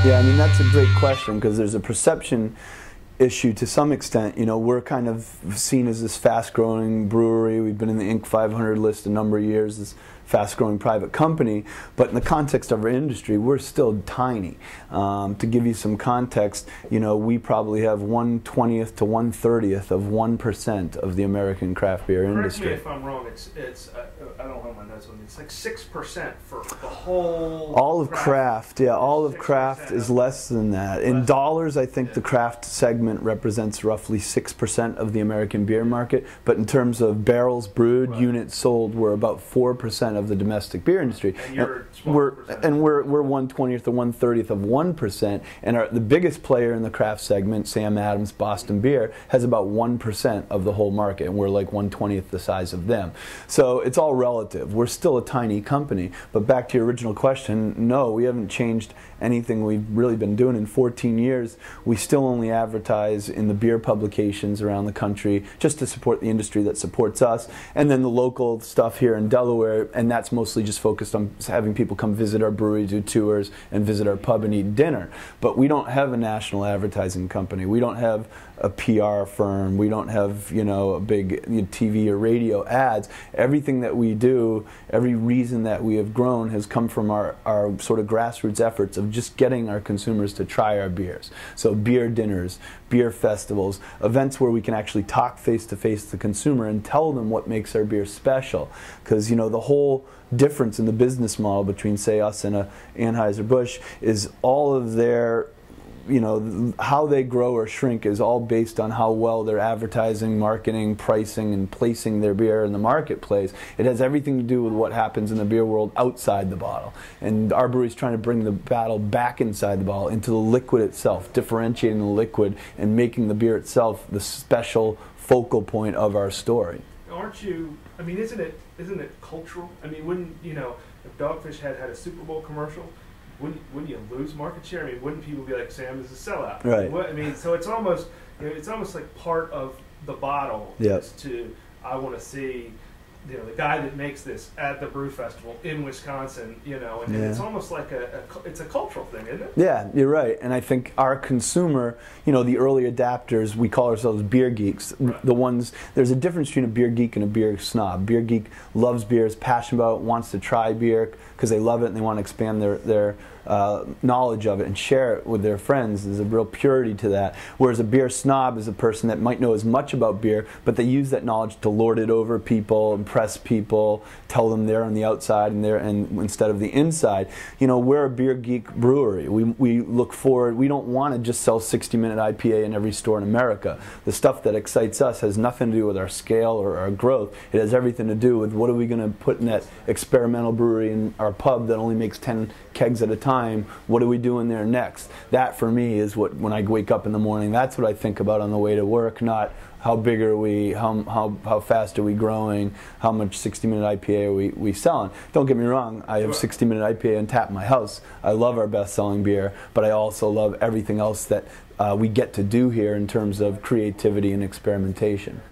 Yeah, I mean, that's a great question because there's a perception issue to some extent. You know, we're kind of seen as this fast-growing brewery. We've been in the Inc. 500 list a number of years, this fast-growing private company. But in the context of our industry, we're still tiny. To give you some context, you know, we probably have 1/20th to 1/30th of 1% of the American craft beer industry. Correct me if I'm wrong. I don't have my notes on it. It's like 6% for the whole. All of craft, yeah, all of craft is less than that. In dollars, I think the craft segment represents roughly 6% of the American beer market. But in terms of barrels brewed, units sold, we're about 4% of the domestic beer industry. And we're 1/20th or 1/30th of 1%. And the biggest player in the craft segment, Sam Adams Boston Beer, has about 1% of the whole market, and we're like 1/20th the size of them. So it's all relative. We're still a tiny company. But back to your original question, no, we haven't changed anything we've really been doing in 14 years. We still only advertise in the beer publications around the country just to support the industry that supports us, and then the local stuff here in Delaware, and that's mostly just focused on having people come visit our brewery, do tours, and visit our pub and eat dinner. But we don't have a national advertising company. We don't have a PR firm. We don't have, you know, a big TV or radio ads. Everything that we do, every reason that we have grown has come from our sort of grassroots efforts of just getting our consumers to try our beers. So beer dinners, beer festivals, events where we can actually talk face to face to the consumer and tell them what makes our beer special. Because, you know, the whole difference in the business model between, say, us and a Anheuser-Busch is all of their, you know, how they grow or shrink is all based on how well they're advertising, marketing, pricing, and placing their beer in the marketplace. It has everything to do with what happens in the beer world outside the bottle. And our brewery's trying to bring the battle back inside the bottle, into the liquid itself, differentiating the liquid and making the beer itself the special focal point of our story. Aren't you, I mean, isn't it cultural? I mean, wouldn't, you know, if Dogfish had a Super Bowl commercial, wouldn't you lose market share? I mean, wouldn't people be like, Sam is a sellout? Right. I mean, so it's almost, you know, it's almost like part of the bottle is to, I want to see, you know, the guy that makes this at the Brew Festival in Wisconsin, you know, and it's almost like it's a cultural thing, isn't it? Yeah, you're right. And I think our consumer, you know, the early adapters, we call ourselves beer geeks. Right. The ones, there's a difference between a beer geek and a beer snob. Beer geek loves beer, is passionate about it, wants to try beer because they love it and they want to expand their knowledge of it and share it with their friends. There's a real purity to that. Whereas a beer snob is a person that might know as much about beer, but they use that knowledge to lord it over people, impress people, tell them they're on the outside and instead of the inside. You know, we're a beer geek brewery. We look forward. We don't want to just sell 60-minute IPA in every store in America. The stuff that excites us has nothing to do with our scale or our growth. It has everything to do with what are we going to put in that experimental brewery in our pub that only makes 10 kegs at a time. What are we doing there next? That for me is what, when I wake up in the morning, that's what I think about on the way to work, not how big are we, how fast are we growing, how much 60-minute IPA are we selling. Don't get me wrong, I have 60-minute IPA on tap in my house. I love our best-selling beer, but I also love everything else that we get to do here in terms of creativity and experimentation.